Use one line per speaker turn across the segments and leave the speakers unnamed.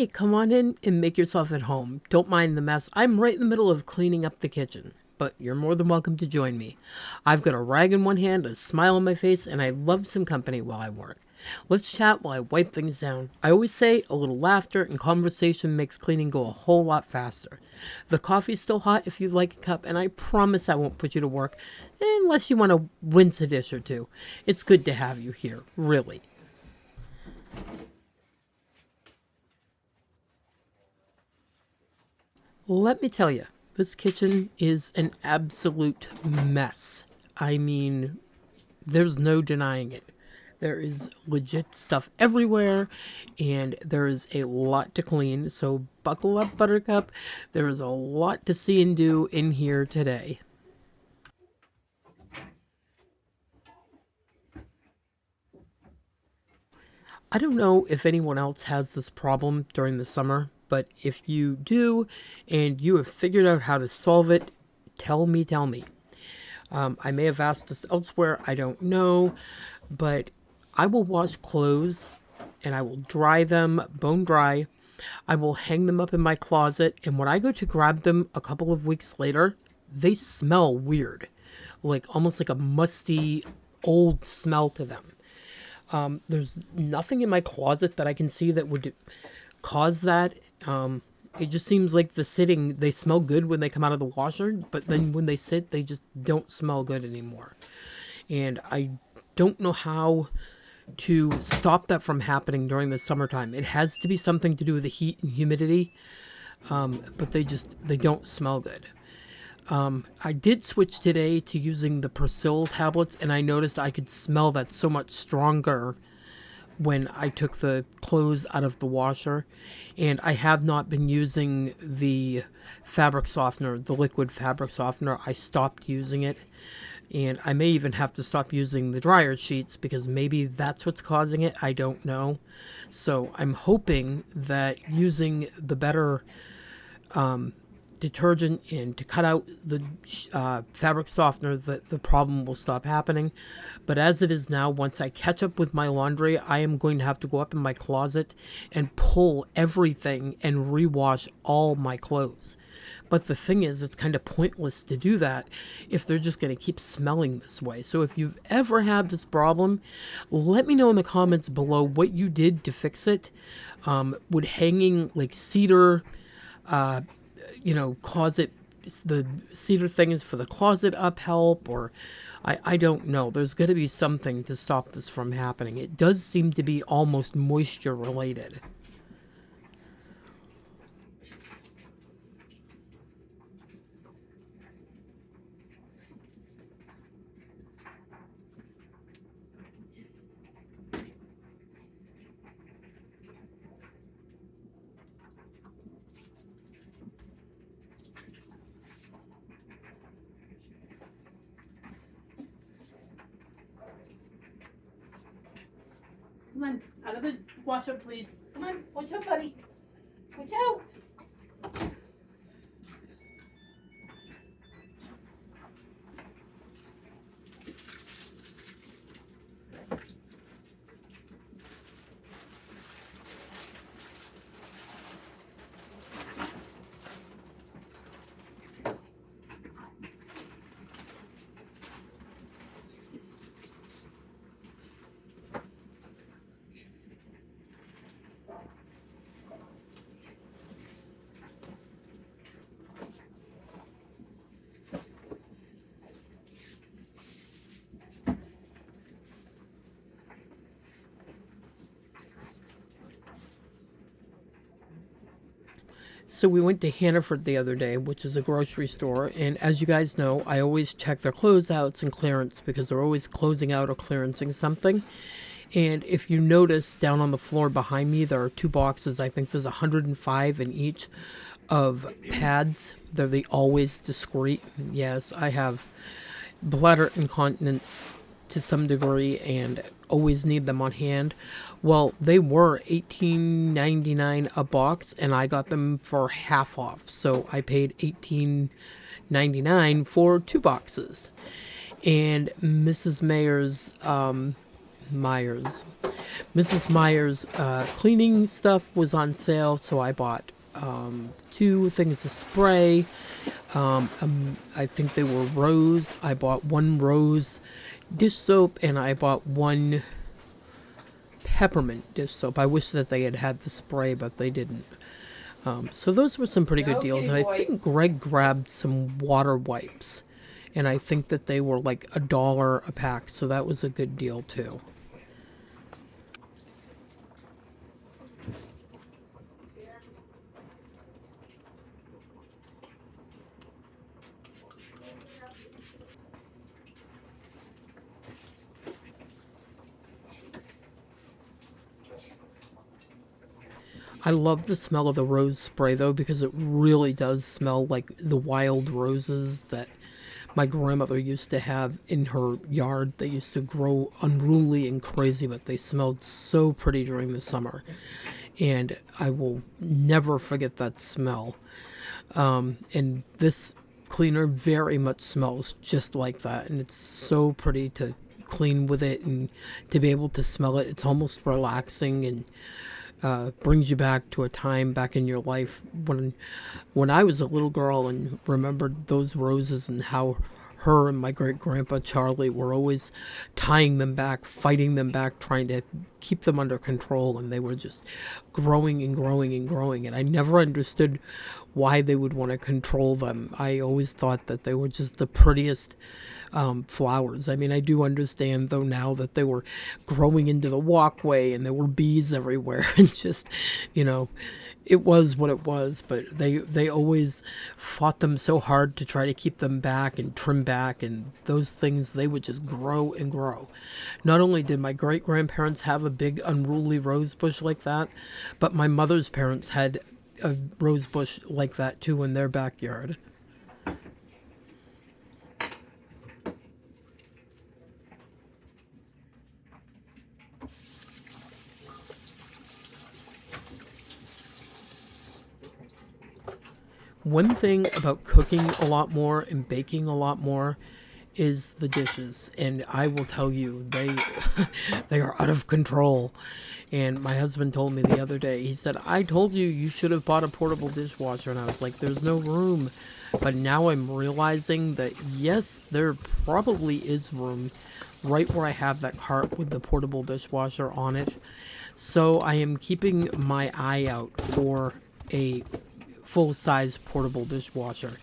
Hey, come on in and make yourself at home. Don't mind the mess. I'm right in the middle of cleaning up the kitchen, but you're more than welcome to join me. I've got a rag in one hand, a smile on my face, and I love some company while I work. Let's chat while I wipe things down. I always say a little laughter and conversation makes cleaning go a whole lot faster. The coffee's still hot if you'd like a cup, and I promise I won't put you to work unless you want to rinse a dish or two. It's good to have you here, really. Let me tell you, this kitchen is an absolute mess. I mean, there's no denying it. There is legit stuff everywhere, and there is a lot to clean. So buckle up, Buttercup. There is a lot to see and do in here today. I don't know if anyone else has this problem during the summer, but if you do and you have figured out how to solve it, tell me, tell me. I may have asked this elsewhere, I don't know, but I will wash clothes and I will dry them bone dry. I will hang them up in my closet, and when I go to grab them a couple of weeks later, they smell weird, like almost like a musty old smell to them. There's nothing in my closet that I can see that would cause that. It just seems like they smell good when they come out of the washer, but then when they sit, they just don't smell good anymore. And I don't know how to stop that from happening during the summertime. It has to be something to do with the heat and humidity, but they don't smell good. I did switch today to using the Persil tablets, and I noticed I could smell that so much stronger when I took the clothes out of the washer. And I have not been using the fabric softener, the liquid fabric softener. I stopped using it, and I may even have to stop using the dryer sheets because maybe that's what's causing it. I don't know. So I'm hoping that using the better detergent and to cut out the fabric softener, that the problem will stop happening. But as it is now, once I catch up with my laundry, I am going to have to go up in my closet and pull everything and rewash all my clothes. But the thing is, it's kind of pointless to do that if they're just going to keep smelling this way. So if you've ever had this problem, let me know in the comments below what you did to fix it. Would hanging like cedar closet, the cedar things for the closet up help, or I don't know. There's going to be something to stop this from happening. It does seem to be almost moisture related. Come on, out of the washer, please. Come on, watch out, buddy. Watch out. So we went to Hannaford the other day, which is a grocery store, and as you guys know, I always check their closeouts and clearance because they're always closing out or clearancing something. And if you notice, down on the floor behind me, there are two boxes. I think there's 105 in each of pads. They're the Always Discreet. Yes, I have bladder incontinence to some degree and always need them on hand. Well, they were $18.99 a box, and I got them for half off. So I paid $18.99 for two boxes. And Mrs. Myers Mrs. Meyer's cleaning stuff was on sale, so I bought 2 things of spray. I think they were Rose. I bought 1 Rose dish soap, and I bought 1 peppermint dish soap. I wish that they had had the spray, but they didn't. So those were some pretty good deals. And I think Greg grabbed some water wipes, and I think that they were like $1 a pack, so that was a good deal too. I love the smell of the rose spray though, because it really does smell like the wild roses that my grandmother used to have in her yard. They used to grow unruly and crazy, but they smelled so pretty during the summer. And I will never forget that smell. And this cleaner very much smells just like that. And it's so pretty to clean with it and to be able to smell it. It's almost relaxing and brings you back to a time back in your life when I was a little girl and remembered those roses and how her and my great grandpa Charlie were always tying them back, fighting them back, trying to keep them under control, and they were just growing and growing and growing. And I never understood why they would want to control them. I always thought that they were just the prettiest flowers. I mean, I do understand though now that they were growing into the walkway and there were bees everywhere and just, it was what it was, but they always fought them so hard to try to keep them back and trim back, and those things, they would just grow and grow. Not only did my great grandparents have a big unruly rose bush like that, but my mother's parents had a rose bush like that too in their backyard. One thing about cooking a lot more and baking a lot more is the dishes, and I will tell you, they they are out of control. And my husband told me the other day, he said, I told you you should have bought a portable dishwasher, and I was like, there's no room. But now I'm realizing that yes, there probably is room right where I have that cart with the portable dishwasher on it. So I am keeping my eye out for a full-size portable dishwasher.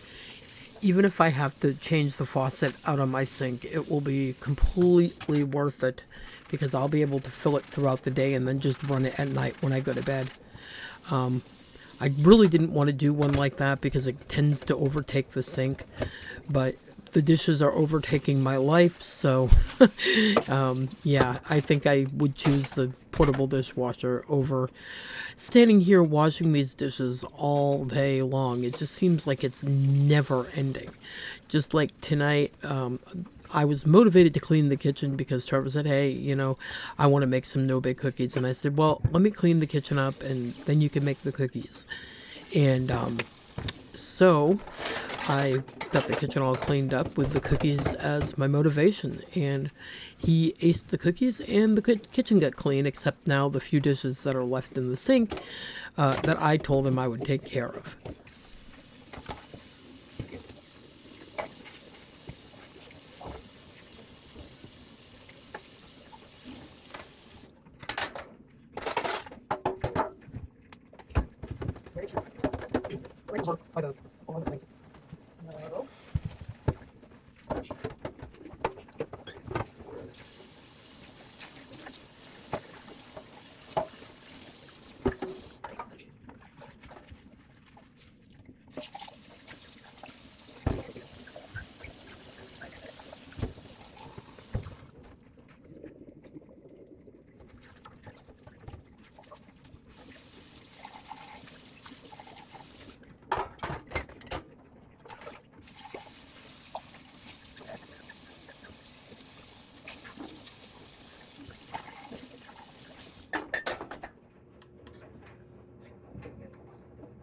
Even if I have to change the faucet out on my sink, it will be completely worth it because I'll be able to fill it throughout the day and then just run it at night when I go to bed. I really didn't want to do one like that because it tends to overtake the sink, but the dishes are overtaking my life, so yeah, I think I would choose the portable dishwasher over standing here washing these dishes all day long. It just seems like it's never ending. Just like tonight, I was motivated to clean the kitchen because Trevor said, hey, I want to make some no-bake cookies. And I said, well, let me clean the kitchen up and then you can make the cookies. And so I got the kitchen all cleaned up with the cookies as my motivation. And he aced the cookies and the kitchen got clean, except now the few dishes that are left in the sink that I told him I would take care of.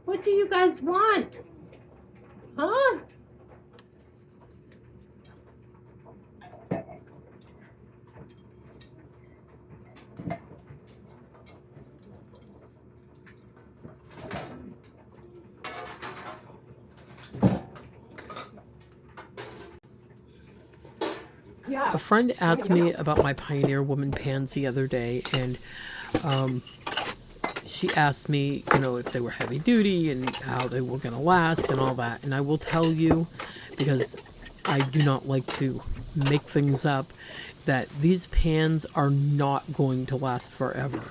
What do you guys want? Huh? A friend asked me about my Pioneer Woman pans the other day, and she asked me, if they were heavy duty and how they were going to last and all that. And I will tell you, because I do not like to make things up, that these pans are not going to last forever.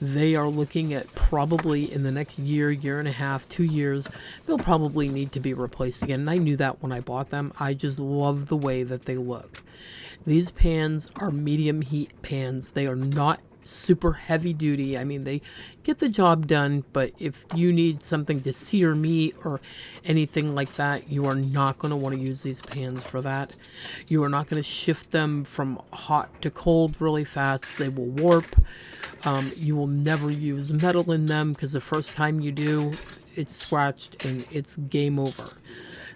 They are looking at probably in the next year, year and a half, 2 years, they'll probably need to be replaced again. And I knew that when I bought them. I just love the way that they look. These pans are medium heat pans. They are not super heavy duty. I mean, they get the job done, but if you need something to sear meat or anything like that, you are not going to want to use these pans for that. You are not going to shift them from hot to cold really fast. They will warp. You will never use metal in them, because the first time you do, it's scratched and it's game over.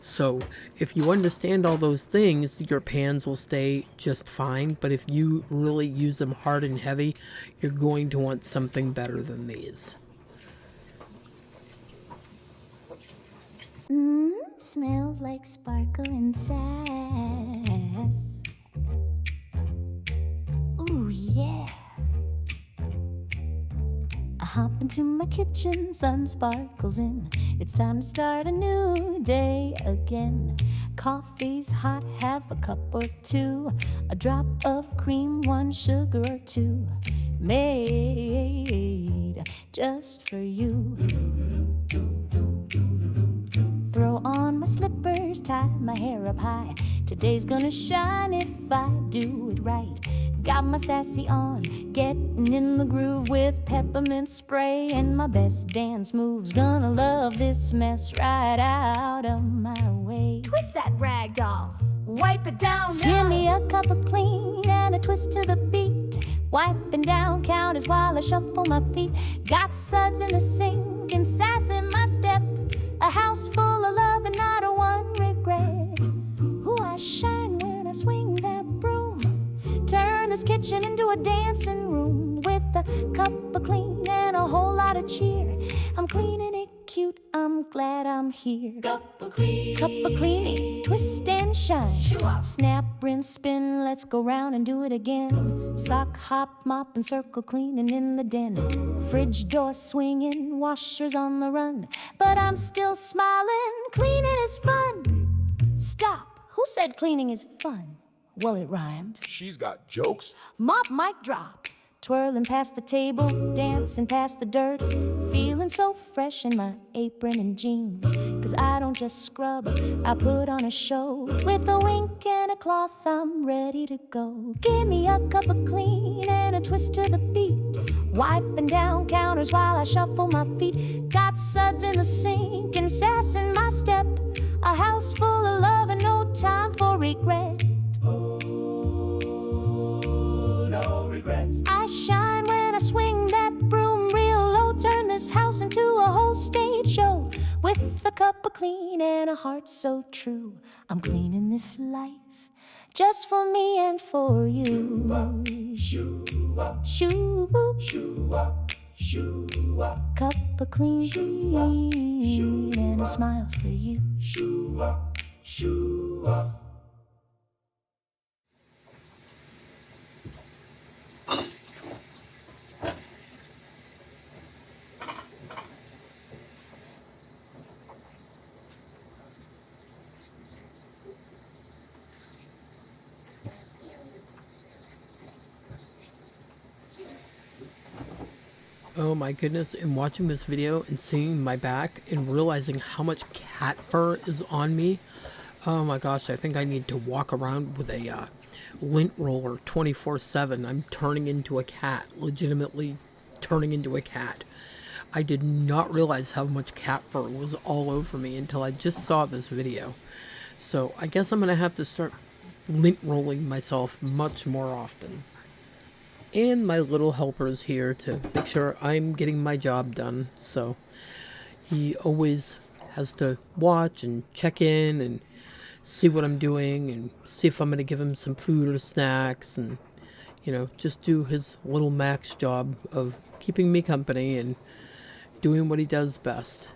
So if you understand all those things, your pans will stay just fine. But if you really use them hard and heavy, you're going to want something better than these.
Smells like sparkling sass. Ooh, yeah. I hop into my kitchen, sun sparkles in. It's time to start a new day again. Coffee's hot, have a cup or two. A drop of cream, 1 sugar or 2. Made just for you. Throw on my slippers, tie my hair up high. Today's gonna shine if I do it right. Got my sassy on, getting in the groove with peppermint spray and my best dance moves. Gonna love this mess right out of my way.
Twist that rag doll, wipe it down now.
Give me a cup of clean and a twist to the beat. Wiping down counters while I shuffle my feet. Got suds in the sink and sass in my step. A house full of love and not a one regret. Ooh, I shine when I swing that broom. Turn this kitchen into a dancing room with a cup of clean and a whole lot of cheer. I'm cleaning it cute, I'm glad I'm here.
Cup of cleaning,
twist and shine.
Shoo-up.
Snap, rinse, spin, let's go round and do it again. Sock, hop, mop, and circle cleaning in the den. Fridge door swinging, washers on the run. But I'm still smiling, cleaning is fun. Stop, who said cleaning is fun? Well, it rhymed.
She's got jokes.
Mop, mic drop. Twirling past the table, dancing past the dirt. Feeling so fresh in my apron and jeans. 'Cause I don't just scrub, I put on a show. With a wink and a cloth, I'm ready to go. Give me a cup of clean and a twist to the beat. Wiping down counters while I shuffle my feet. Got suds in the sink and sass in my step. A house full of love and no time for regret.
No regrets.
I shine when I swing that broom real low. Turn this house into a whole stage show. With a cup of clean and a heart so true. I'm cleaning this life just for me and for you.
Shoo-up,
Shoo-boop,
shoo-up, shoo-up,
cup of clean and a smile for you.
shoo-up, shoo-up.
Oh my goodness, in watching this video and seeing my back and realizing how much cat fur is on me, oh my gosh, I think I need to walk around with a lint roller 24/7. I'm turning into a cat, legitimately turning into a cat. I did not realize how much cat fur was all over me until I just saw this video. So I guess I'm going to have to start lint rolling myself much more often. And my little helper is here to make sure I'm getting my job done. So he always has to watch and check in and see what I'm doing and see if I'm going to give him some food or snacks and, just do his little max job of keeping me company and doing what he does best.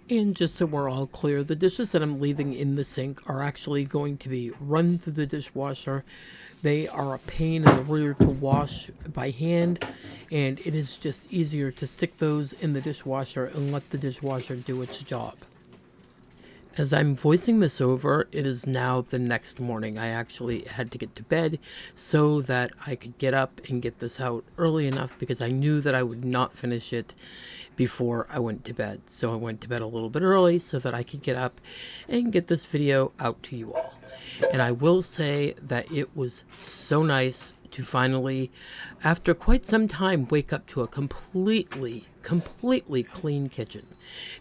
And just so we're all clear, the dishes that I'm leaving in the sink are actually going to be run through the dishwasher. They are a pain in the rear to wash by hand, and it is just easier to stick those in the dishwasher and let the dishwasher do its job. As I'm voicing this over, it is now the next morning. I actually had to get to bed so that I could get up and get this out early enough because I knew that I would not finish it before I went to bed. So I went to bed a little bit early so that I could get up and get this video out to you all. And I will say that it was so nice to finally, after quite some time, wake up to a completely clean kitchen.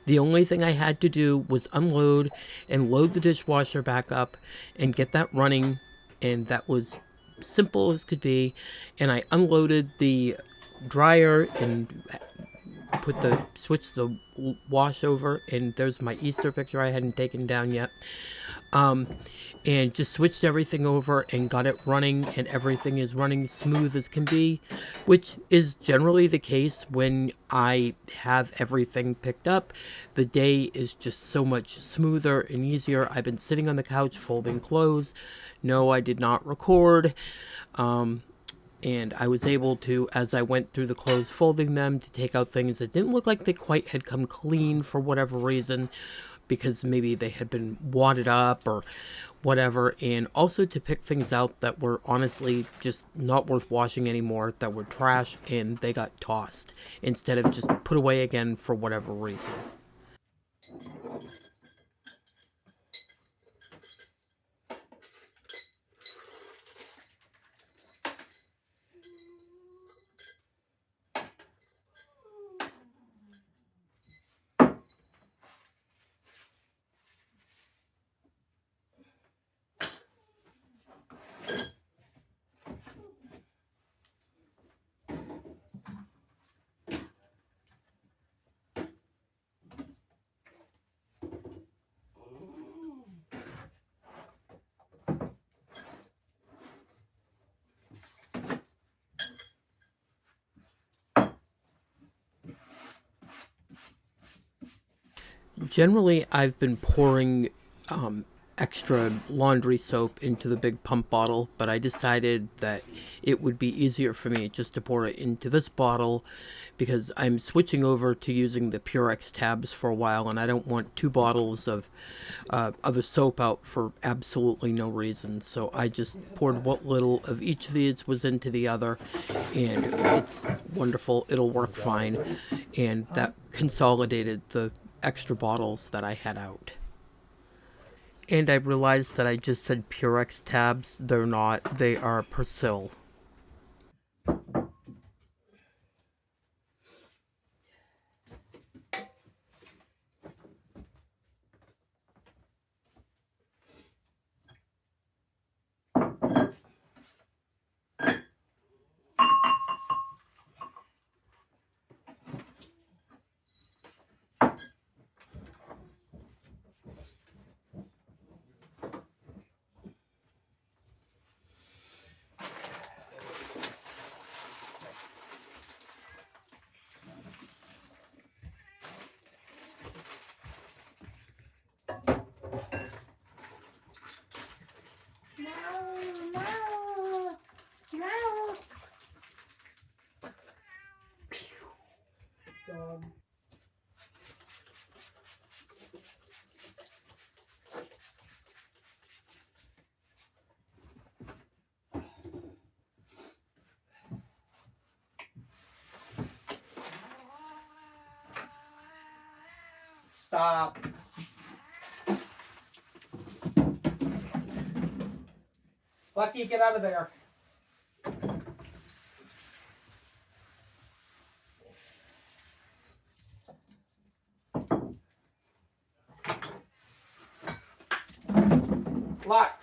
The only thing I had to do was unload and load the dishwasher back up and get that running, and that was simple as could be. And I unloaded the dryer and switched the wash over, and there's my Easter picture I hadn't taken down yet. And just switched everything over and got it running, and everything is running smooth as can be, which is generally the case when I have everything picked up. The day is just so much smoother and easier. I've been sitting on the couch folding clothes. No, I did not record. And I was able to, as I went through the clothes, folding them, to take out things that didn't look like they quite had come clean for whatever reason, because maybe they had been wadded up or whatever, and also to pick things out that were honestly just not worth washing anymore, that were trash, and they got tossed instead of just put away again for whatever reason. Generally, I've been pouring extra laundry soap into the big pump bottle, but I decided that it would be easier for me just to pour it into this bottle because I'm switching over to using the Purex tabs for a while, and I don't want 2 bottles of other soap out for absolutely no reason. So I just poured what little of each of these was into the other, and it's wonderful. It'll work fine. And that consolidated the extra bottles that I had out. And I realized that I just said Purex tabs. They're not. They are Persil. Stop. Lucky, get out of there. Luck.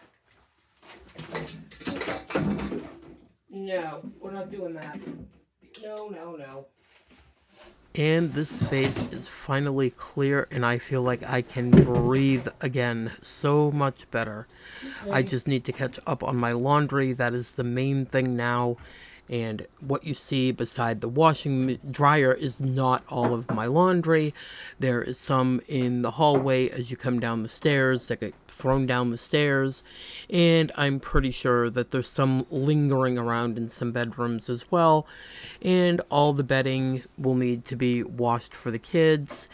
No, we're not doing that. No, no, no. And this space is finally clear, and I feel like I can breathe again so much better. I just need to catch up on my laundry. That is the main thing now. And what you see beside the washing dryer is not all of my laundry. There is some in the hallway as you come down the stairs that get thrown down the stairs. And I'm pretty sure that there's some lingering around in some bedrooms as well. And all the bedding will need to be washed for the kids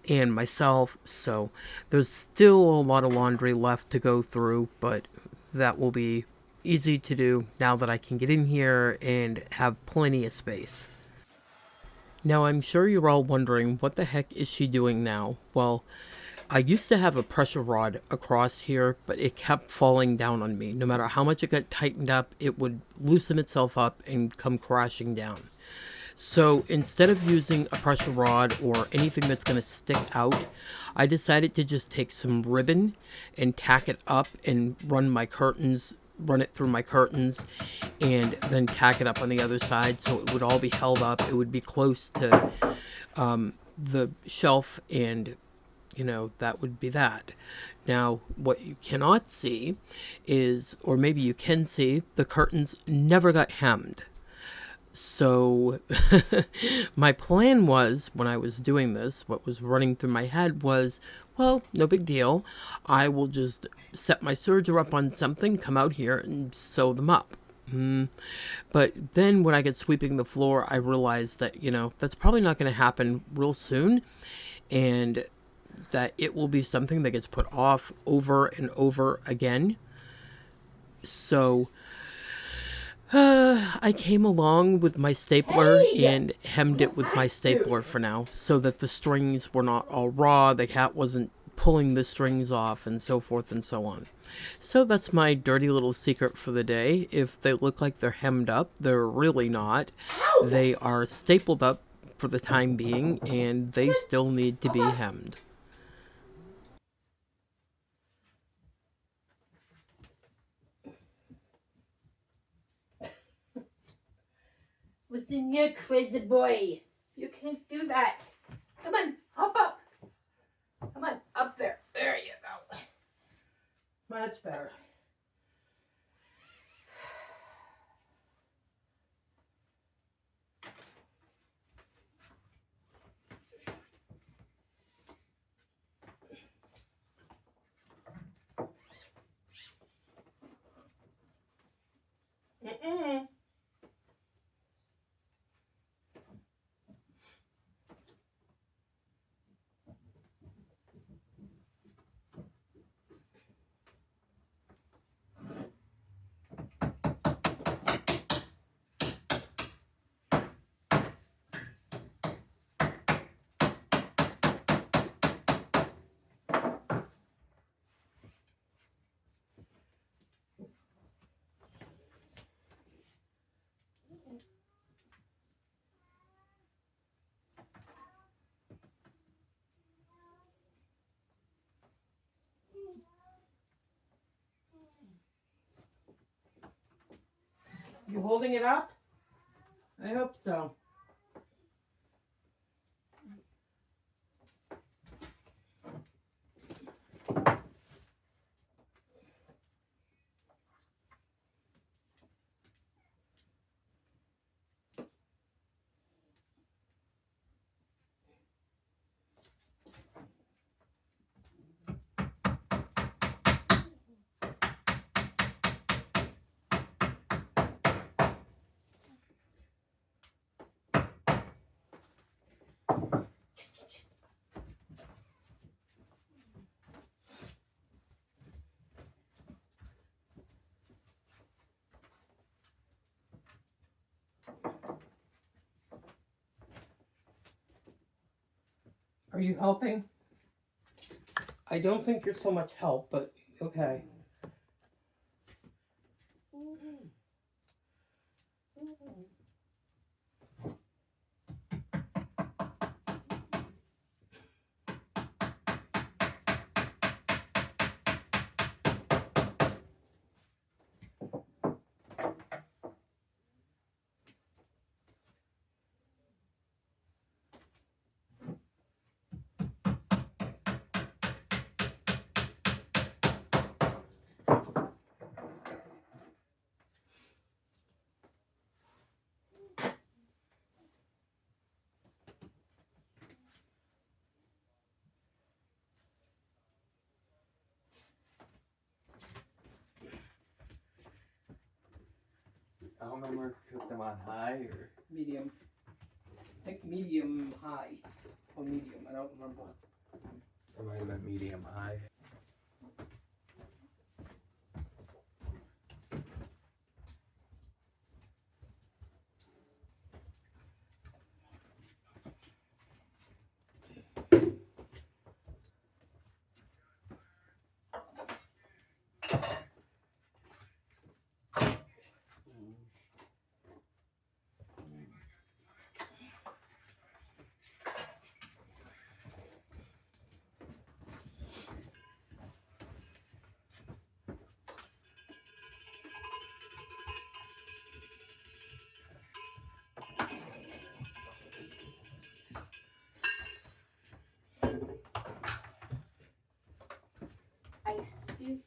and myself. So there's still a lot of laundry left to go through, but that will be easy to do now that I can get in here and have plenty of space. Now, I'm sure you're all wondering, what the heck is she doing now? Well, I used to have a pressure rod across here, but it kept falling down on me. No matter how much it got tightened up, it would loosen itself up and come crashing down. So instead of using a pressure rod or anything that's going to stick out, I decided to just take some ribbon and tack it up and run it through my curtains, and then tack it up on the other side so it would all be held up. It would be close to the shelf, and that would be that. Now, what you cannot see is, or maybe you can see, the curtains never got hemmed. So my plan was, when I was doing this, what was running through my head was, well, no big deal. I will just set my serger up on something, come out here and sew them up. But then when I get sweeping the floor, I realized that, that's probably not going to happen real soon. And that it will be something that gets put off over and over again. So I came along with my stapler and hemmed it with my stapler for now, so that the strings were not all raw, the cat wasn't pulling the strings off, and so forth and so on. So that's my dirty little secret for the day. If they look like they're hemmed up, they're really not. They are stapled up for the time being, and they still need to be hemmed.
Listen here, crazy boy. You can't do that. Come on, hop up. Come on, up there. There you go. Much better. Mm-mm. You holding it up? I hope so. Are you helping? I don't think you're so much help, but okay.
remember cook them on high or
Medium. I think medium high. Or medium, I don't remember.
it might have been medium high.
Ice cube.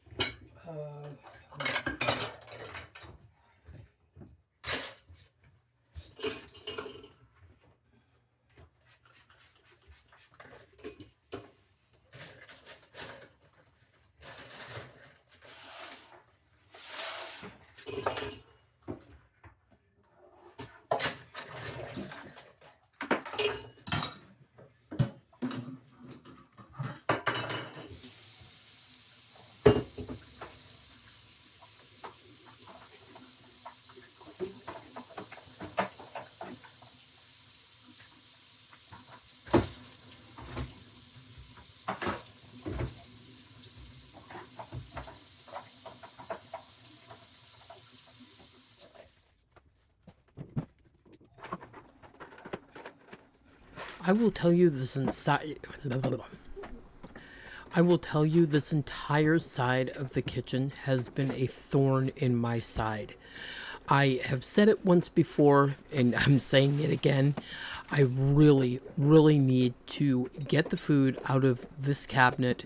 I will tell you this I will tell you this entire side of the kitchen has been a thorn in my side. I have said it once before, and I'm saying it again. I really, really need to get the food out of this cabinet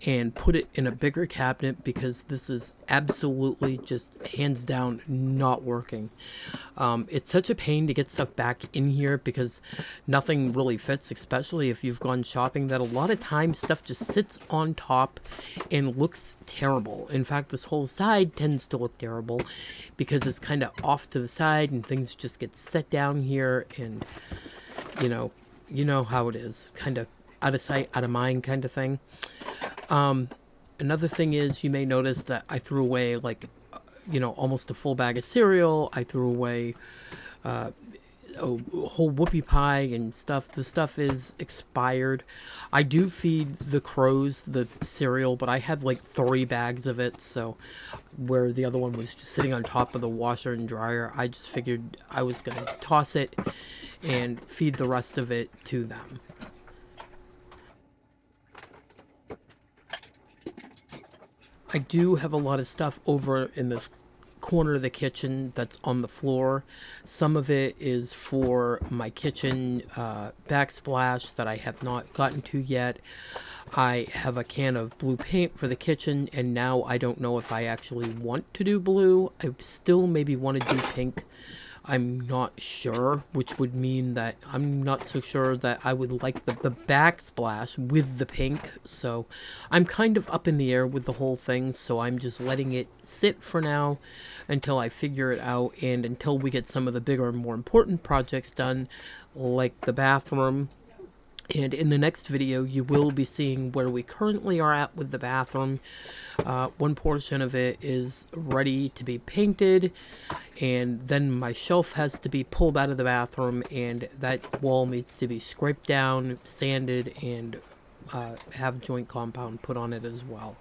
and put it in a bigger cabinet because this is absolutely just hands down not working. It's such a pain to get stuff back in here because nothing really fits, especially if you've gone shopping, that a lot of times stuff just sits on top and looks terrible. In fact, this whole side tends to look terrible because it's kind of off to the side and things just get set down here, and you know how it is, kind of out of sight, out of mind kind of thing. Another thing is, you may notice that I threw away almost a full bag of cereal. I threw away a whole whoopie pie and stuff. The stuff is expired. I do feed the crows the cereal, but I had like 3 bags of it, so where the other one was just sitting on top of the washer and dryer, I just figured I was going to toss it and feed the rest of it to them. I do have a lot of stuff over in this corner of the kitchen that's on the floor. Some of it is for my kitchen backsplash that I have not gotten to yet. I have a can of blue paint for the kitchen, and now I don't know if I actually want to do blue. I still maybe want to do pink. I'm not sure, which would mean that I'm not so sure that I would like the backsplash with the pink. So I'm kind of up in the air with the whole thing, so I'm just letting it sit for now until I figure it out and until we get some of the bigger and more important projects done, like the bathroom. And in the next video, you will be seeing where we currently are at with the bathroom. One portion of it is ready to be painted, and then my shelf has to be pulled out of the bathroom, and that wall needs to be scraped down, sanded, and have joint compound put on it as well.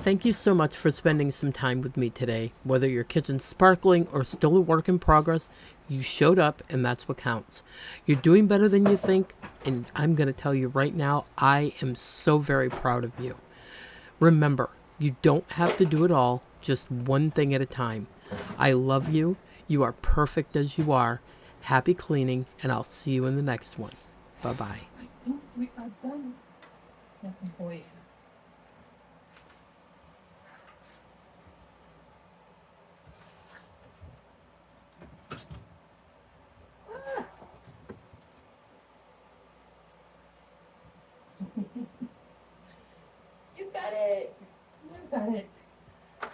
Thank you so much for spending some time with me today. Whether your kitchen's sparkling or still a work in progress, you showed up and that's what counts. You're doing better than you think, and I'm going to tell you right now, I am so very proud of you. Remember, you don't have to do it all, just one thing at a time. I love you. You are perfect as you are. Happy cleaning, and I'll see you in the next one. Bye-bye.
I think we are done. That's important. You got it. You got it.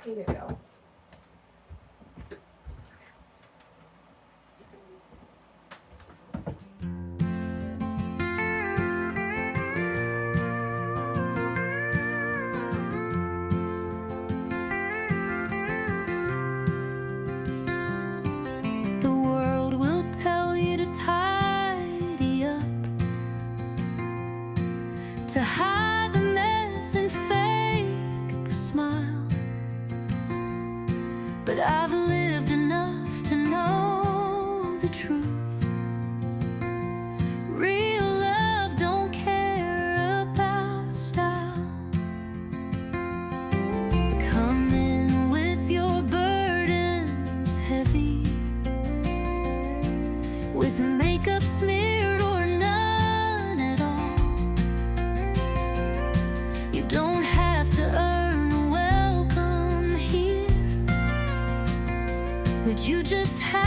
Here you go.
The world will tell you to tidy up, to hide the mess and fake a smile. But I've lived enough to know the truth. Real love don't care about style. Come in with your burdens heavy, with makeup smeared or none at all. You don't have to earn a welcome here, but you just have